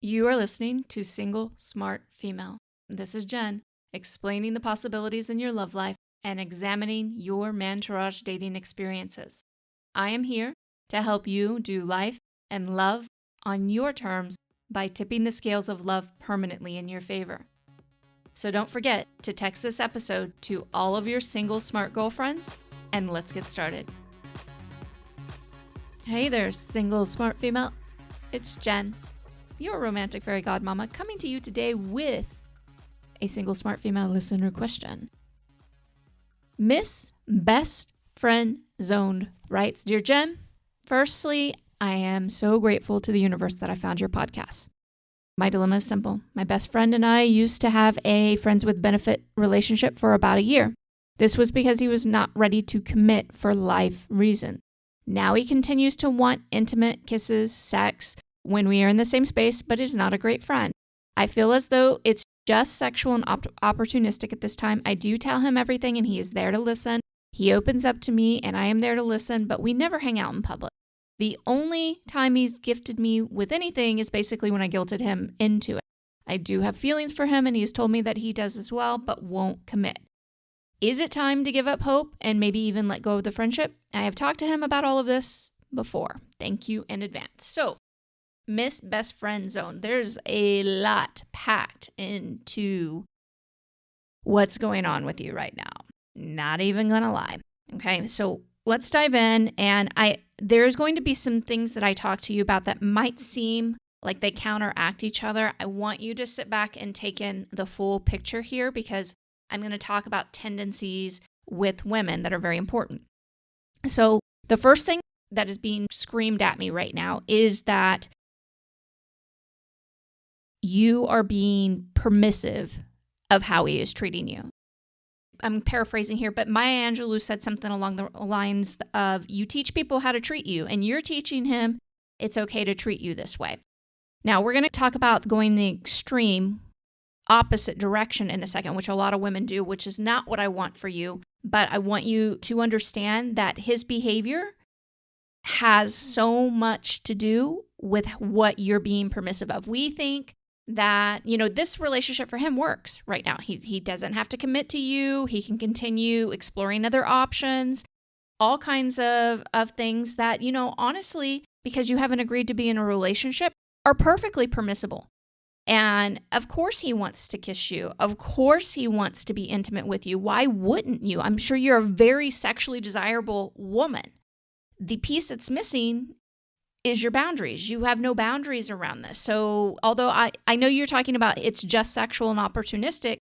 You are listening to Single Smart Female. This is Jen, explaining the possibilities in your love life and examining your mantourage dating experiences. I am here to help you do life and love on your terms by tipping the scales of love permanently in your favor. So don't forget to text this episode to all of your single smart girlfriends, and let's get started. Hey there, single smart female. It's Jen, your romantic fairy godmama, coming to you today with a single smart female listener question. Miss Best Friend Zoned writes, Dear Jen, firstly, I am so grateful to the universe that I found your podcast. My dilemma is simple. My best friend and I used to have a friends with benefit relationship for about a year. This was because he was not ready to commit for life reasons. Now he continues to want intimate kisses, sex, when we are in the same space, but is not a great friend. I feel as though it's just sexual and opportunistic at this time. I do tell him everything and he is there to listen. He opens up to me and I am there to listen, but we never hang out in public. The only time he's gifted me with anything is basically when I guilted him into it. I do have feelings for him and he has told me that he does as well, but won't commit. Is it time to give up hope and maybe even let go of the friendship? I have talked to him about all of this before. Thank you in advance. So, Miss Best Friend Zone, there's a lot packed into what's going on with you right now. Not even gonna lie. Okay, so let's dive in, and there's going to be some things that I talk to you about that might seem like they counteract each other. I want you to sit back and take in the full picture here because I'm going to talk about tendencies with women that are very important. So the first thing that is being screamed at me right now is that you are being permissive of how he is treating you. I'm paraphrasing here, but Maya Angelou said something along the lines of, you teach people how to treat you, and you're teaching him it's okay to treat you this way. Now, we're going to talk about going the extreme opposite direction in a second, which a lot of women do, which is not what I want for you, but I want you to understand that his behavior has so much to do with what you're being permissive of. We think that, this relationship for him works right now. He doesn't have to commit to you. He can continue exploring other options, all kinds of things that, honestly, because you haven't agreed to be in a relationship, are perfectly permissible. And of course he wants to kiss you. Of course he wants to be intimate with you. Why wouldn't you? I'm sure you're a very sexually desirable woman. The piece that's missing is your boundaries. You have no boundaries around this. So although I know you're talking about it's just sexual and opportunistic,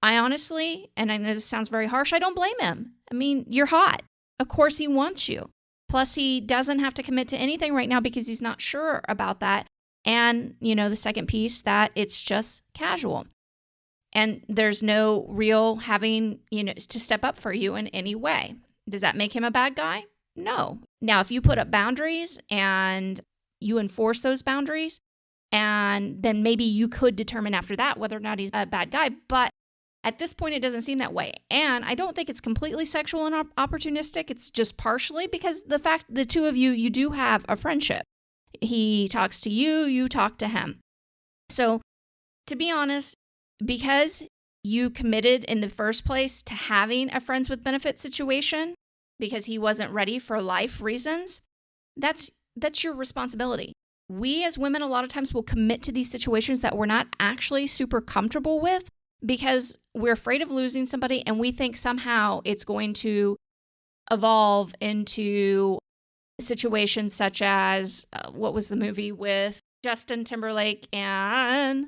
I honestly, and I know this sounds very harsh, I don't blame him. I mean, you're hot. Of course he wants you. Plus he doesn't have to commit to anything right now because he's not sure about that. And, the second piece, that it's just casual. And there's no real having, to step up for you in any way. Does that make him a bad guy? No. Now, if you put up boundaries and you enforce those boundaries, and then maybe you could determine after that whether or not he's a bad guy. But at this point, it doesn't seem that way. And I don't think it's completely sexual and opportunistic. It's just partially because the fact the two of you do have a friendship. He talks to you, you talk to him. So to be honest, because you committed in the first place to having a friends with benefit situation, because he wasn't ready for life reasons, that's your responsibility. We as women a lot of times will commit to these situations that we're not actually super comfortable with because we're afraid of losing somebody and we think somehow it's going to evolve into situations such as, what was the movie with Justin Timberlake and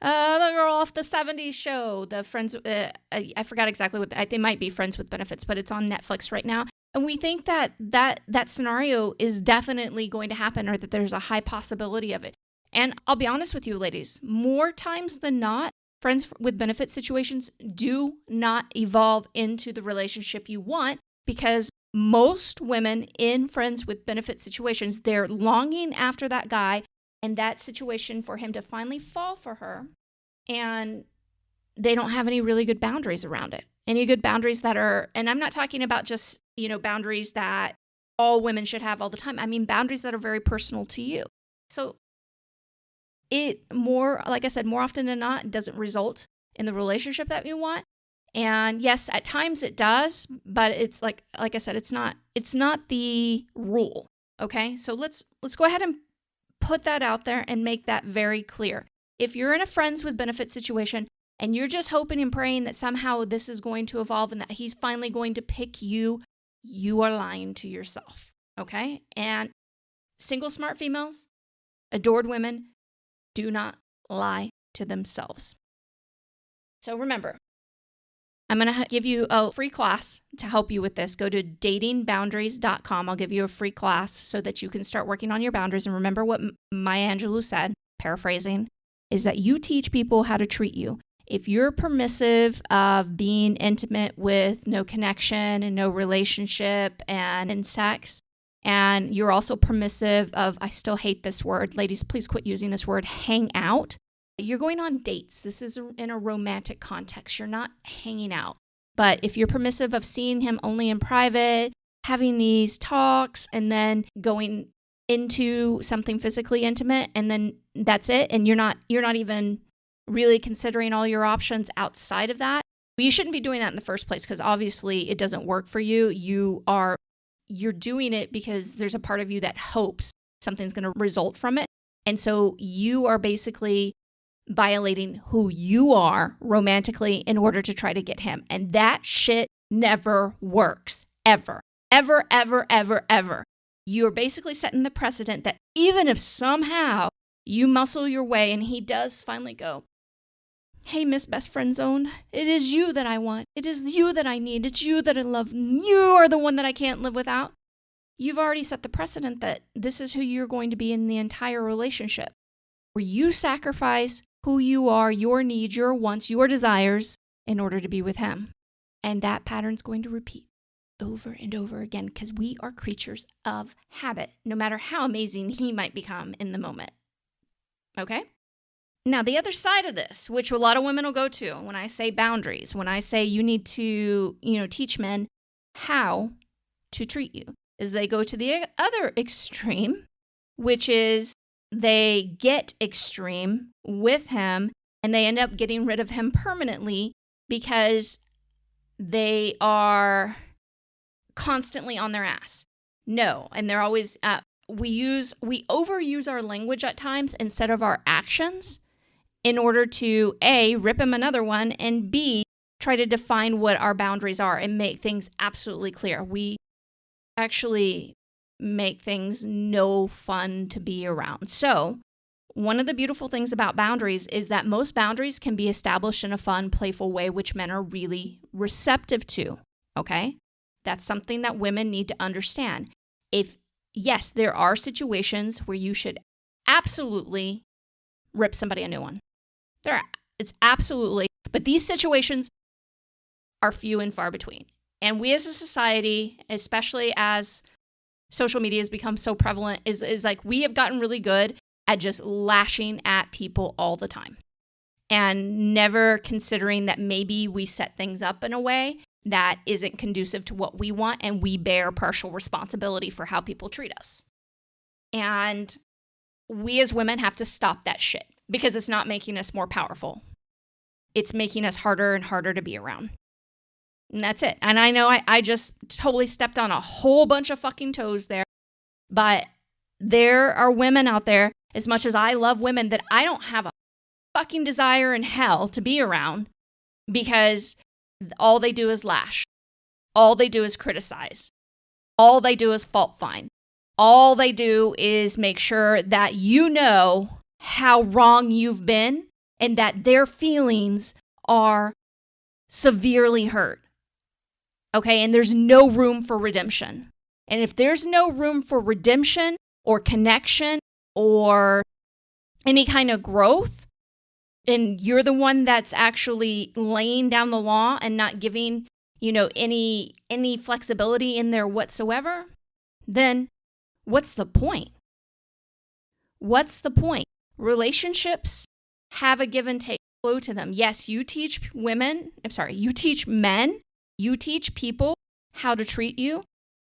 the girl off the 70s show, the Friends, I forgot exactly what, they might be Friends with Benefits, but it's on Netflix right now. And we think that scenario is definitely going to happen or that there's a high possibility of it. And I'll be honest with you, ladies, more times than not, Friends with Benefit situations do not evolve into the relationship you want because most women in Friends with Benefit situations, they're longing after that guy and that situation for him to finally fall for her. And they don't have any really good boundaries around it. Any good boundaries that are, and I'm not talking about just, boundaries that all women should have all the time. I mean, boundaries that are very personal to you. So like I said, more often than not, it doesn't result in the relationship that you want. And yes, at times it does, but it's like I said, it's not the rule. Okay. So let's go ahead and put that out there and make that very clear. If you're in a friends with benefits situation and you're just hoping and praying that somehow this is going to evolve and that he's finally going to pick you, you are lying to yourself. Okay. And single smart females, adored women, do not lie to themselves. So remember, I'm going to give you a free class to help you with this. Go to datingboundaries.com. I'll give you a free class so that you can start working on your boundaries. And remember what Maya Angelou said, paraphrasing, is that you teach people how to treat you. If you're permissive of being intimate with no connection and no relationship and in sex, and you're also permissive of, I still hate this word, ladies, please quit using this word, hang out. You're going on dates. This is in a romantic context. You're not hanging out. But if you're permissive of seeing him only in private, having these talks, and then going into something physically intimate, and then that's it, and you're not even really considering all your options outside of that, well, you shouldn't be doing that in the first place because obviously it doesn't work for you. You're doing it because there's a part of you that hopes something's going to result from it. And so you are basically violating who you are romantically in order to try to get him. And that shit never works. Ever. Ever, ever, ever, ever. You're basically setting the precedent that even if somehow you muscle your way and he does finally go, hey, Miss Best Friend Zone, it is you that I want. It is you that I need. It's you that I love. You are the one that I can't live without. You've already set the precedent that this is who you're going to be in the entire relationship, where you sacrifice who you are, your needs, your wants, your desires in order to be with him. And that pattern's going to repeat over and over again because we are creatures of habit, no matter how amazing he might become in the moment. Okay? Now, the other side of this, which a lot of women will go to when I say boundaries, when I say you need to, teach men how to treat you, is they go to the other extreme, which is they get extreme with him and they end up getting rid of him permanently because they are constantly on their ass. No, and they're always, we overuse our language at times instead of our actions in order to A, rip him another one, and B, try to define what our boundaries are and make things absolutely clear. We actually make things no fun to be around. So one of the beautiful things about boundaries is that most boundaries can be established in a fun, playful way, which men are really receptive to, okay? That's something that women need to understand. Yes, there are situations where you should absolutely rip somebody a new one. It's absolutely, but these situations are few and far between. And we as a society, especially as social media has become so prevalent, is like we have gotten really good at just lashing at people all the time and never considering that maybe we set things up in a way that isn't conducive to what we want and we bear partial responsibility for how people treat us. And we as women have to stop that shit because it's not making us more powerful. It's making us harder and harder to be around. And that's it. And I know I just totally stepped on a whole bunch of fucking toes there. But there are women out there, as much as I love women, that I don't have a fucking desire in hell to be around because all they do is lash. All they do is criticize. All they do is fault find. All they do is make sure that you know how wrong you've been and that their feelings are severely hurt. Okay, and there's no room for redemption. And if there's no room for redemption or connection or any kind of growth, and you're the one that's actually laying down the law and not giving, any flexibility in there whatsoever, then what's the point? What's the point? Relationships have a give and take flow to them. Yes, you teach men, you teach people how to treat you,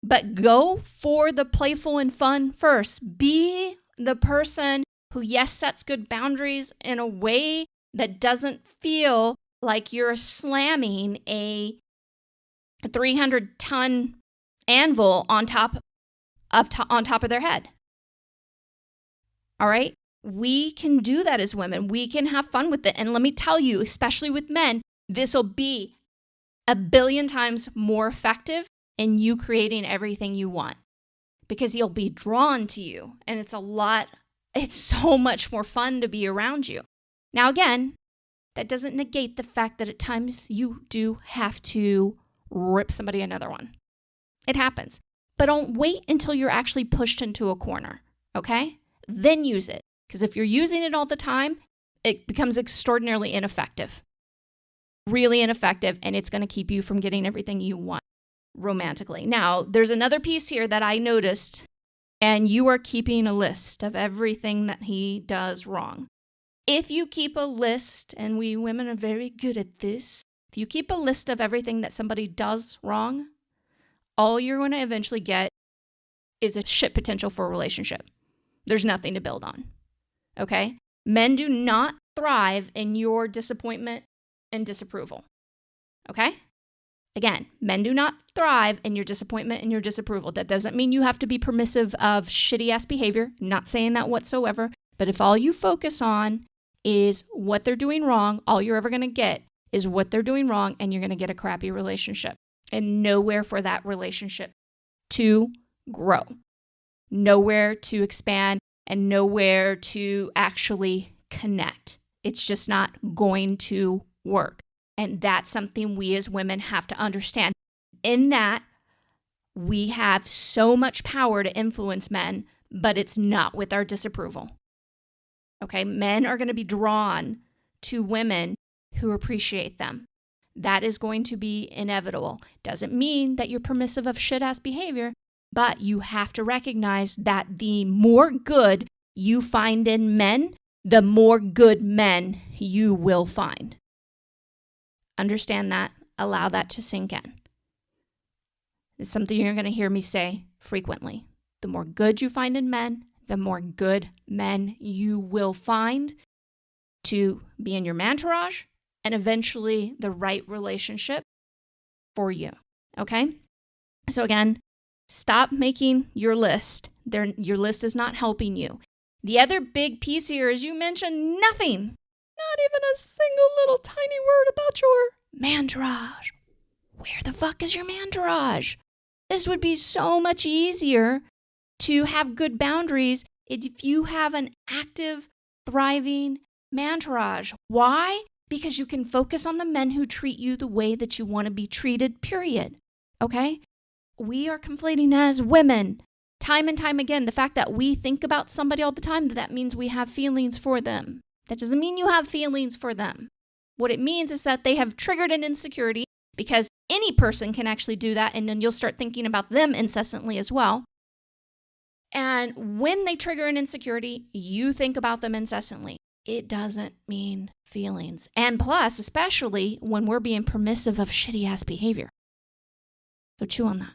but go for the playful and fun first. Be the person who, yes, sets good boundaries in a way that doesn't feel like you're slamming a 300-ton anvil on top of their head. All right? We can do that as women. We can have fun with it. And let me tell you, especially with men, this will be 1 billion times more effective in you creating everything you want, because he'll be drawn to you. And it's so much more fun to be around you. Now, again, that doesn't negate the fact that at times you do have to rip somebody another one. It happens. But don't wait until you're actually pushed into a corner, okay? Then use it. Because if you're using it all the time, it becomes extraordinarily ineffective. Really ineffective, and it's going to keep you from getting everything you want romantically. Now, there's another piece here that I noticed, and you are keeping a list of everything that he does wrong. If you keep a list, and we women are very good at this, if you keep a list of everything that somebody does wrong, all you're going to eventually get is a shit potential for a relationship. There's nothing to build on. Okay? Men do not thrive in your disappointment and disapproval. Okay? Again, men do not thrive in your disappointment and your disapproval. That doesn't mean you have to be permissive of shitty-ass behavior. Not saying that whatsoever. But if all you focus on is what they're doing wrong, all you're ever going to get is what they're doing wrong, and you're going to get a crappy relationship. And nowhere for that relationship to grow. Nowhere to expand, and nowhere to actually connect. It's just not going to work. And that's something we as women have to understand. In that, we have so much power to influence men, but it's not with our disapproval. Okay, men are going to be drawn to women who appreciate them. That is going to be inevitable. Doesn't mean that you're permissive of shit-ass behavior, but you have to recognize that the more good you find in men, the more good men you will find. Understand that. Allow that to sink in. It's something you're going to hear me say frequently. The more good you find in men, the more good men you will find to be in your entourage and eventually the right relationship for you. Okay? So again, stop making your list. Your list is not helping you. The other big piece here is you mentioned nothing. Not even a single little tiny word about your mantourage. Where the fuck is your mantourage? This would be so much easier to have good boundaries if you have an active, thriving mantourage. Why? Because you can focus on the men who treat you the way that you want to be treated, period. Okay? We are conflating as women, time and time again, the fact that we think about somebody all the time, that means we have feelings for them. That doesn't mean you have feelings for them. What it means is that they have triggered an insecurity, because any person can actually do that, and then you'll start thinking about them incessantly as well. And when they trigger an insecurity, you think about them incessantly. It doesn't mean feelings. And plus, especially when we're being permissive of shitty-ass behavior. So chew on that.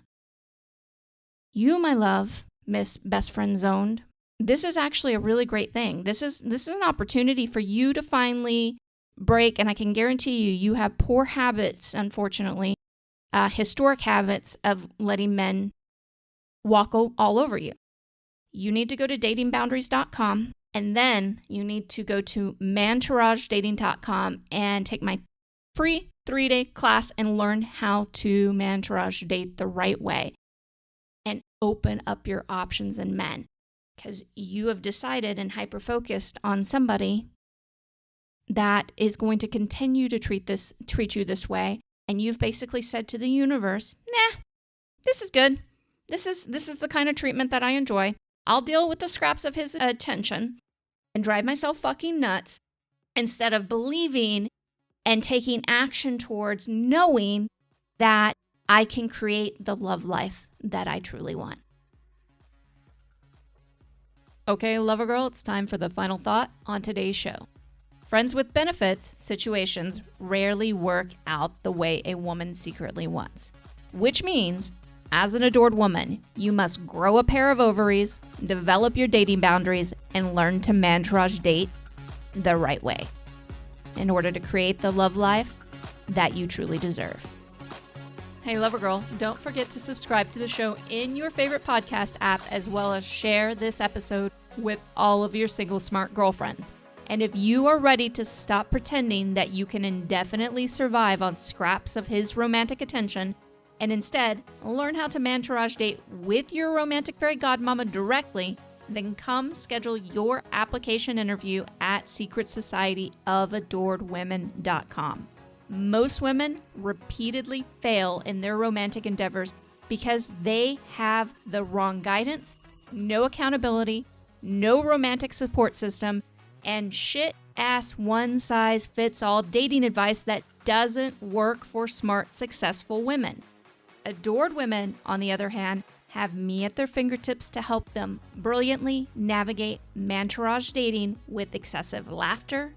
You, my love, Miss Best Friend Zoned, this is actually a really great thing. This is an opportunity for you to finally break, and I can guarantee you have poor habits, unfortunately, historic habits of letting men walk all over you. You need to go to datingboundaries.com, and then you need to go to mantouragedating.com and take my free 3-day class and learn how to mantourage date the right way and open up your options in men, because you have decided and hyper-focused on somebody that is going to continue to treat you this way, and you've basically said to the universe, nah, this is good. This is the kind of treatment that I enjoy. I'll deal with the scraps of his attention and drive myself fucking nuts, instead of believing and taking action towards knowing that I can create the love life that I truly want. Okay, lover girl, it's time for the final thought on today's show. Friends with benefits situations rarely work out the way a woman secretly wants, which means As an adored woman, you must grow a pair of ovaries, develop your dating boundaries, and learn to mantourage date the right way in order to create the love life that you truly deserve. Hey, Lover Girl, don't forget to subscribe to the show in your favorite podcast app, as well as share this episode with all of your single smart girlfriends. And if you are ready to stop pretending that you can indefinitely survive on scraps of his romantic attention, and instead learn how to mantourage date with your romantic fairy godmama directly, then come schedule your application interview at secretsocietyofAdoredWomen.com. Most women repeatedly fail in their romantic endeavors because they have the wrong guidance, no accountability, no romantic support system, and shit-ass one-size-fits-all dating advice that doesn't work for smart, successful women. Adored women, on the other hand, have me at their fingertips to help them brilliantly navigate mantourage dating with excessive laughter,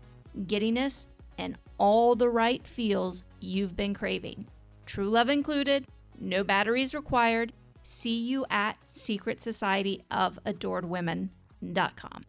giddiness, and all the right feels you've been craving. True love included, no batteries required. See you at secretsocietyofAdoredWomen.com.